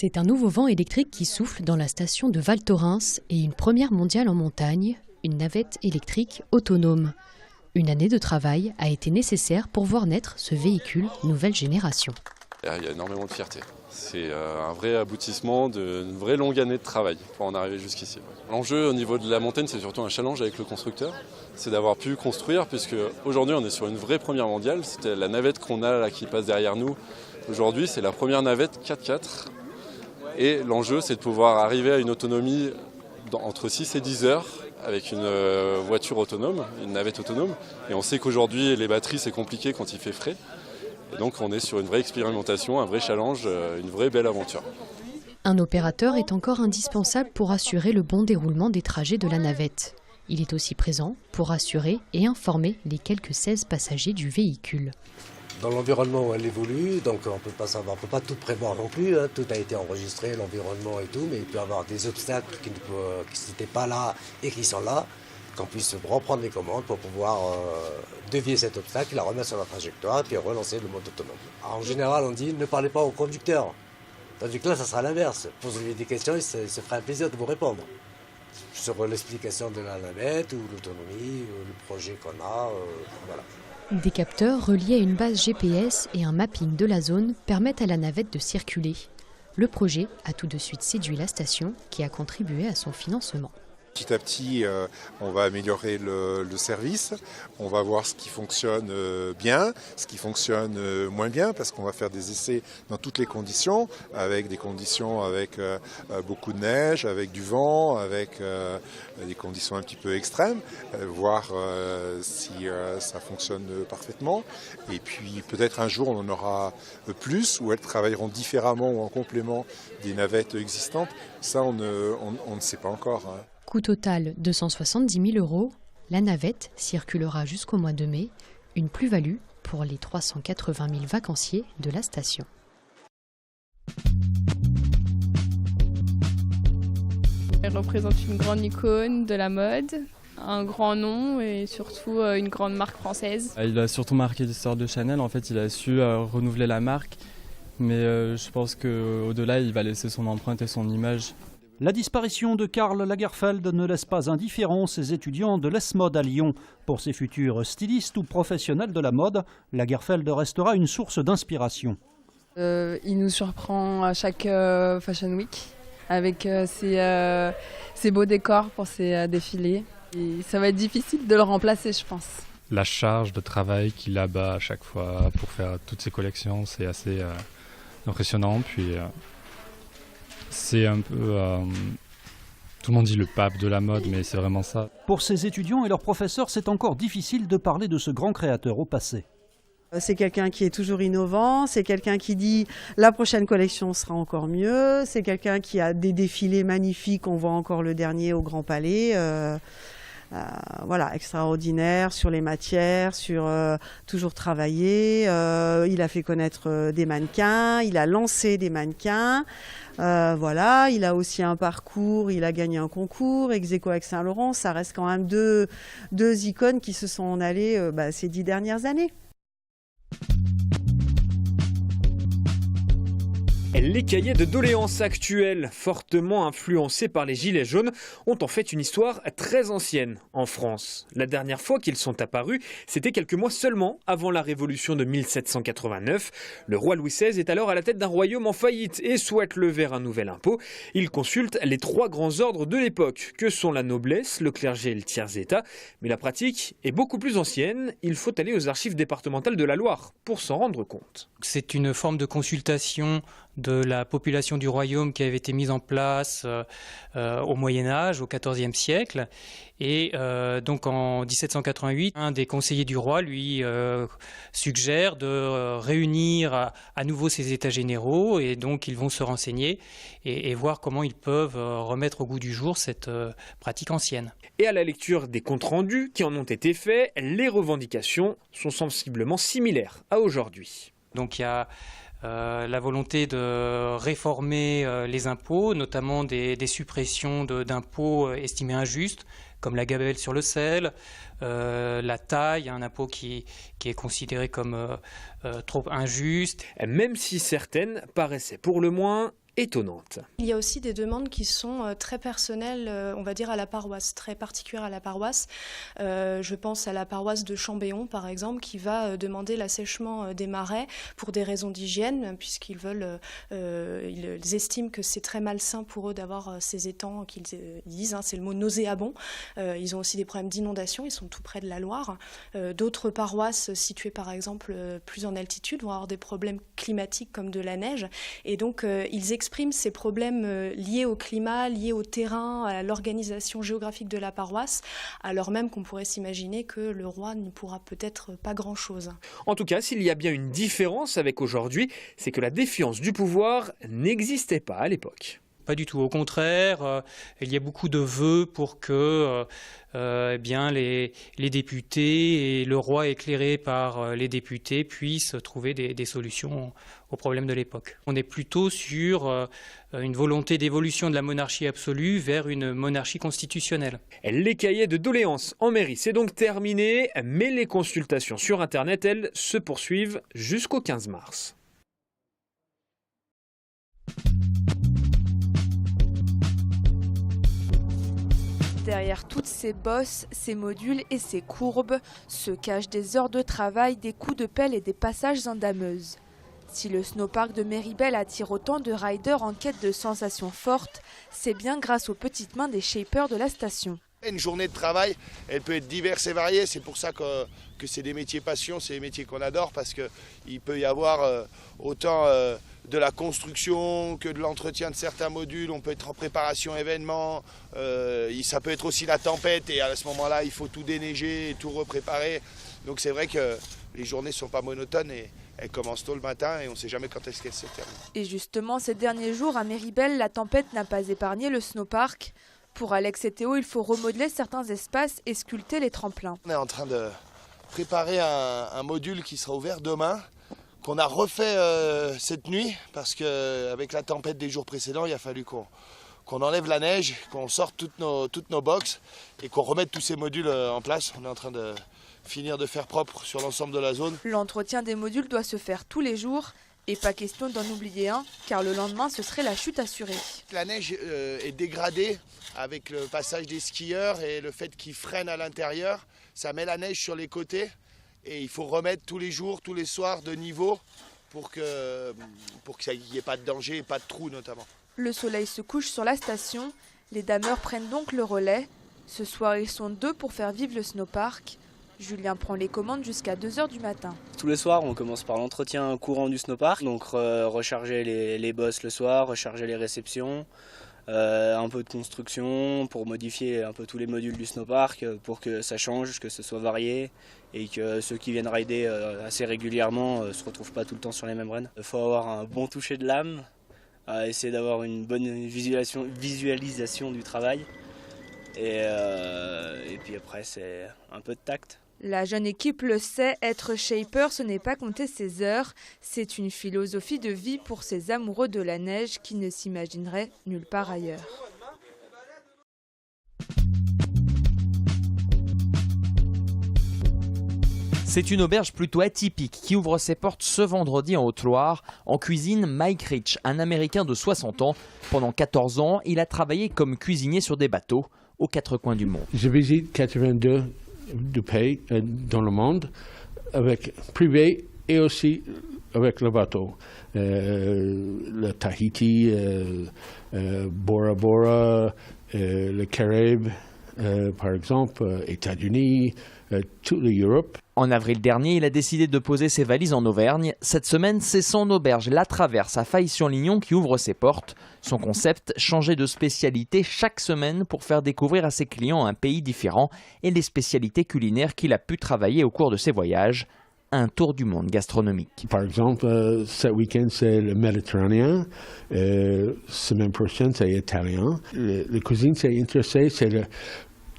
C'est un nouveau vent électrique qui souffle dans la station de Val Thorens et une première mondiale en montagne, une navette électrique autonome. Une année de travail a été nécessaire pour voir naître ce véhicule nouvelle génération. Il y a énormément de fierté. C'est un vrai aboutissement d'une vraie longue année de travail pour en arriver jusqu'ici. L'enjeu au niveau de la montagne, c'est surtout un challenge avec le constructeur. C'est d'avoir pu construire, puisque aujourd'hui on est sur une vraie première mondiale. C'était la navette qu'on a là qui passe derrière nous. Aujourd'hui, c'est la première navette 4x4. Et l'enjeu, c'est de pouvoir arriver à une autonomie entre 6 et 10 heures avec une voiture autonome, une navette autonome. Et on sait qu'aujourd'hui, les batteries, c'est compliqué quand il fait frais. Et donc on est sur une vraie expérimentation, un vrai challenge, une vraie belle aventure. Un opérateur est encore indispensable pour assurer le bon déroulement des trajets de la navette. Il est aussi présent pour assurer et informer les quelques 16 passagers du véhicule. Dans l'environnement où elle évolue, donc on peut pas tout prévoir non plus, hein. Tout a été enregistré, l'environnement et tout, mais il peut y avoir des obstacles qui n'étaient pas là et qui sont là, qu'on puisse reprendre les commandes pour pouvoir dévier cet obstacle, la remettre sur la trajectoire, puis relancer le mode autonome. Alors, en général, on dit ne parlez pas au conducteur. Tandis que là, ça sera l'inverse. Posez-lui des questions, il se fera un plaisir de vous répondre. Sur l'explication de la navette, ou l'autonomie, ou le projet qu'on a, voilà. Des capteurs reliés à une base GPS et un mapping de la zone permettent à la navette de circuler. Le projet a tout de suite séduit la station qui a contribué à son financement. Petit à petit, on va améliorer le service, on va voir ce qui fonctionne bien, ce qui fonctionne moins bien, parce qu'on va faire des essais dans toutes les conditions, avec des conditions avec beaucoup de neige, avec du vent, avec des conditions un petit peu extrêmes, voir si ça fonctionne parfaitement. Et puis peut-être un jour on en aura plus, où elles travailleront différemment ou en complément des navettes existantes. Ça, on ne sait pas encore, hein. Coût total 270 000 €, la navette circulera jusqu'au mois de mai, une plus-value pour les 380 000 vacanciers de la station. Elle représente une grande icône de la mode, un grand nom et surtout une grande marque française. Il a surtout marqué l'histoire de Chanel, en fait il a su renouveler la marque, mais je pense qu'au-delà il va laisser son empreinte et son image. La disparition de Karl Lagerfeld ne laisse pas indifférents ses étudiants de l'ESMOD à Lyon. Pour ses futurs stylistes ou professionnels de la mode, Lagerfeld restera une source d'inspiration. Il nous surprend à chaque Fashion Week avec ses beaux décors pour ses défilés. Et ça va être difficile de le remplacer, je pense. La charge de travail qu'il abat à chaque fois pour faire toutes ses collections, c'est assez impressionnant. Puis c'est un peu, tout le monde dit le pape de la mode, mais c'est vraiment ça. Pour ses étudiants et leurs professeurs, c'est encore difficile de parler de ce grand créateur au passé. C'est quelqu'un qui est toujours innovant, c'est quelqu'un qui dit la prochaine collection sera encore mieux, c'est quelqu'un qui a des défilés magnifiques, on voit encore le dernier au Grand Palais. Voilà, extraordinaire sur les matières, sur toujours travailler. Il a fait connaître des mannequins, il a lancé des mannequins. Voilà, il a aussi un parcours, il a gagné un concours, ex-aequo avec Saint-Laurent. Ça reste quand même deux icônes qui se sont en allées ces 10 dernières années. Les cahiers de doléances actuels, fortement influencés par les Gilets jaunes, ont en fait une histoire très ancienne en France. La dernière fois qu'ils sont apparus, c'était quelques mois seulement avant la Révolution de 1789. Le roi Louis XVI est alors à la tête d'un royaume en faillite et souhaite lever un nouvel impôt. Il consulte les 3 grands ordres de l'époque, que sont la noblesse, le clergé et le tiers-état. Mais la pratique est beaucoup plus ancienne. Il faut aller aux archives départementales de la Loire pour s'en rendre compte. C'est une forme de consultation de la population du royaume qui avait été mise en place au Moyen-Âge, au XIVe siècle. Et donc en 1788, un des conseillers du roi lui suggère de réunir à nouveau ces états généraux, et donc ils vont se renseigner et voir comment ils peuvent remettre au goût du jour cette pratique ancienne. Et à la lecture des comptes rendus qui en ont été faits, les revendications sont sensiblement similaires à aujourd'hui. Donc il y a la volonté de réformer les impôts, notamment des suppressions d'impôts estimés injustes, comme la gabelle sur le sel, la taille, un impôt qui est considéré comme trop injuste. Même si certaines paraissaient pour le moins étonnante. Il y a aussi des demandes qui sont très personnelles, on va dire à la paroisse, très particulières à la paroisse. Je pense à la paroisse de Chambéon, par exemple, qui va demander l'assèchement des marais pour des raisons d'hygiène, puisqu'ils ils estiment que c'est très malsain pour eux d'avoir ces étangs qu'ils disent, c'est le mot nauséabond. Ils ont aussi des problèmes d'inondation, ils sont tout près de la Loire. D'autres paroisses situées par exemple plus en altitude vont avoir des problèmes climatiques comme de la neige. Et donc ils expriment ces problèmes liés au climat, liés au terrain, à l'organisation géographique de la paroisse, alors même qu'on pourrait s'imaginer que le roi ne pourra peut-être pas grand-chose. En tout cas, s'il y a bien une différence avec aujourd'hui, c'est que la défiance du pouvoir n'existait pas à l'époque. Pas du tout, au contraire, il y a beaucoup de vœux pour que les députés et le roi éclairé par les députés puissent trouver des solutions aux problèmes de l'époque. On est plutôt sur une volonté d'évolution de la monarchie absolue vers une monarchie constitutionnelle. Les cahiers de doléances en mairie, c'est donc terminé, mais les consultations sur Internet, elles, se poursuivent jusqu'au 15 mars. Derrière toutes ces bosses, ces modules et ces courbes se cachent des heures de travail, des coups de pelle et des passages en dameuse. Si le snowpark de Méribel attire autant de riders en quête de sensations fortes, c'est bien grâce aux petites mains des shapers de la station. Une journée de travail, elle peut être diverse et variée, c'est pour ça que c'est des métiers passion, c'est des métiers qu'on adore parce qu'il peut y avoir autant de la construction que de l'entretien de certains modules, on peut être en préparation événement, ça peut être aussi la tempête et à ce moment-là il faut tout déneiger et tout repréparer. Donc c'est vrai que les journées ne sont pas monotones et elles commencent tôt le matin et on ne sait jamais quand est-ce qu'elles se terminent. Et justement ces derniers jours à Méribel, la tempête n'a pas épargné le snowpark. Pour Alex et Théo, il faut remodeler certains espaces et sculpter les tremplins. On est en train de préparer un module qui sera ouvert demain, qu'on a refait cette nuit, parce qu'avec la tempête des jours précédents, il a fallu qu'on enlève la neige, qu'on sorte toutes nos boxes et qu'on remette tous ces modules en place. On est en train de finir de faire propre sur l'ensemble de la zone. L'entretien des modules doit se faire tous les jours. Et pas question d'en oublier un, car le lendemain, ce serait la chute assurée. La neige est dégradée avec le passage des skieurs et le fait qu'ils freinent à l'intérieur. Ça met la neige sur les côtés et il faut remettre tous les jours, tous les soirs de niveau pour qu'il n'y ait pas de danger et pas de trous notamment. Le soleil se couche sur la station, les dameurs prennent donc le relais. Ce soir, ils sont 2 pour faire vivre le snowpark. Julien prend les commandes jusqu'à 2 h du matin. Tous les soirs, on commence par l'entretien courant du snowpark, donc recharger les bosses le soir, recharger les réceptions, un peu de construction pour modifier un peu tous les modules du snowpark pour que ça change, que ce soit varié et que ceux qui viennent rider assez régulièrement ne se retrouvent pas tout le temps sur les mêmes runs. Il faut avoir un bon toucher de l'âme, essayer d'avoir une bonne visualisation du travail et puis après c'est un peu de tact. La jeune équipe le sait, être shaper, ce n'est pas compter ses heures. C'est une philosophie de vie pour ces amoureux de la neige qui ne s'imagineraient nulle part ailleurs. C'est une auberge plutôt atypique qui ouvre ses portes ce vendredi en Haute-Loire. En cuisine, Mike Rich, un Américain de 60 ans. Pendant 14 ans, il a travaillé comme cuisinier sur des bateaux aux 4 coins du monde. Je visite 82 du pays dans le monde, avec privé et aussi avec le bateau. Le Tahiti, Bora Bora, le Caraïbes, par exemple, États-Unis, toute l'Europe. En avril dernier, il a décidé de poser ses valises en Auvergne. Cette semaine, c'est son auberge La Traverse à Failles-sur-Lignon qui ouvre ses portes. Son concept, changer de spécialité chaque semaine pour faire découvrir à ses clients un pays différent et les spécialités culinaires qu'il a pu travailler au cours de ses voyages. Un tour du monde gastronomique. Par exemple, ce week-end, c'est le méditerranéen. Semaine prochaine, c'est italien. La cuisine, c'est intéressant, c'est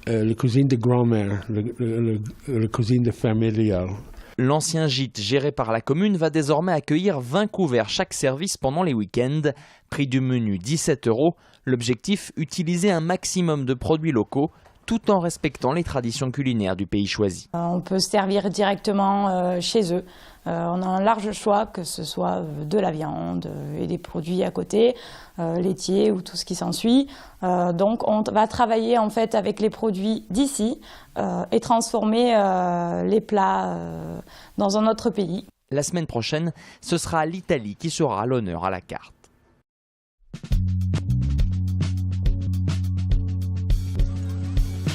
la cuisine de grand-mère, la cuisine de familiale. L'ancien gîte géré par la commune va désormais accueillir 20 couverts chaque service pendant les week-ends. Prix du menu 17 €. L'objectif, utiliser un maximum de produits locaux tout en respectant les traditions culinaires du pays choisi. On peut se servir directement chez eux. On a un large choix, que ce soit de la viande et des produits à côté, laitiers ou tout ce qui s'ensuit. Donc on va travailler en fait avec les produits d'ici et transformer les plats dans un autre pays. La semaine prochaine, ce sera l'Italie qui sera à l'honneur à la carte.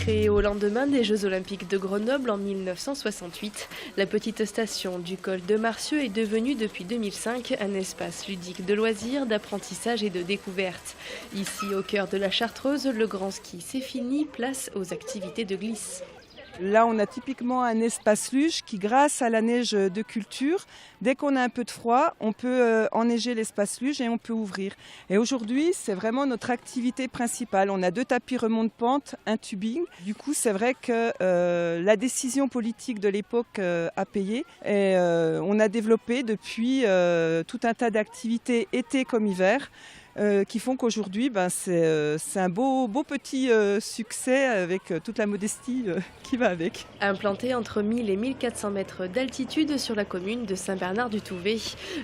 Créée au lendemain des Jeux Olympiques de Grenoble en 1968, la petite station du col de Marcieux est devenue depuis 2005 un espace ludique de loisirs, d'apprentissage et de découverte. Ici, au cœur de la Chartreuse, le grand ski c'est fini, place aux activités de glisse. Là, on a typiquement un espace luge qui, grâce à la neige de culture, dès qu'on a un peu de froid, on peut enneiger l'espace luge et on peut ouvrir. Et aujourd'hui, c'est vraiment notre activité principale. On a 2 tapis remonte-pente, un tubing. Du coup, c'est vrai que la décision politique de l'époque a payé. Et on a développé depuis tout un tas d'activités été comme hiver. Qui font qu'aujourd'hui, c'est un beau petit succès avec toute la modestie qui va avec. Implanté entre 1000 et 1400 mètres d'altitude sur la commune de Saint-Bernard-du-Touvet,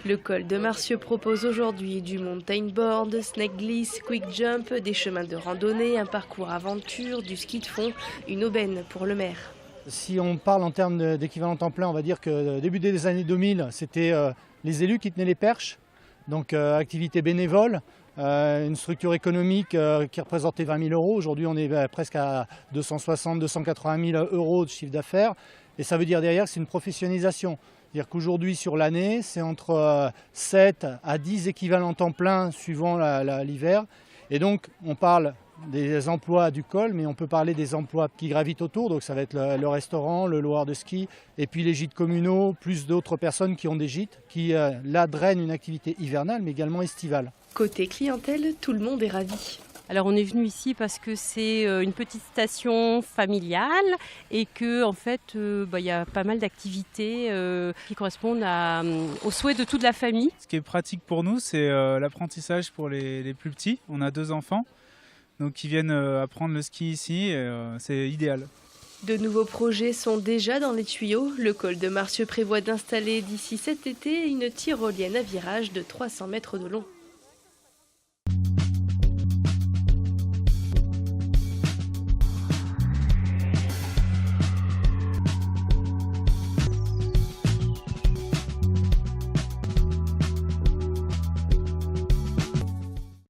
le col de Marcieux propose aujourd'hui du mountain board, snake glisse, quick jump, des chemins de randonnée, un parcours aventure, du ski de fond, une aubaine pour le maire. Si on parle en termes d'équivalent temps plein, on va dire que début des années 2000, c'était les élus qui tenaient les perches, donc activité bénévole. Une structure économique qui représentait 20 000 euros. Aujourd'hui, on est presque à 260 280 000 euros de chiffre d'affaires. Et ça veut dire derrière que c'est une professionnalisation. C'est-à-dire qu'aujourd'hui, sur l'année, c'est entre 7 à 10 équivalents temps plein suivant l'hiver. Et donc, on parle des emplois du col, mais on peut parler des emplois qui gravitent autour. Donc ça va être le restaurant, le loir de ski, et puis les gîtes communaux, plus d'autres personnes qui ont des gîtes, qui là drainent une activité hivernale, mais également estivale. Côté clientèle, tout le monde est ravi. Alors on est venu ici parce que c'est une petite station familiale et que en fait y a pas mal d'activités qui correspondent aux souhaits de toute la famille. Ce qui est pratique pour nous, c'est l'apprentissage pour les plus petits. On a 2 enfants, donc qui viennent apprendre le ski ici, c'est idéal. De nouveaux projets sont déjà dans les tuyaux. Le col de Marcieux prévoit d'installer d'ici cet été une tyrolienne à virage de 300 mètres de long.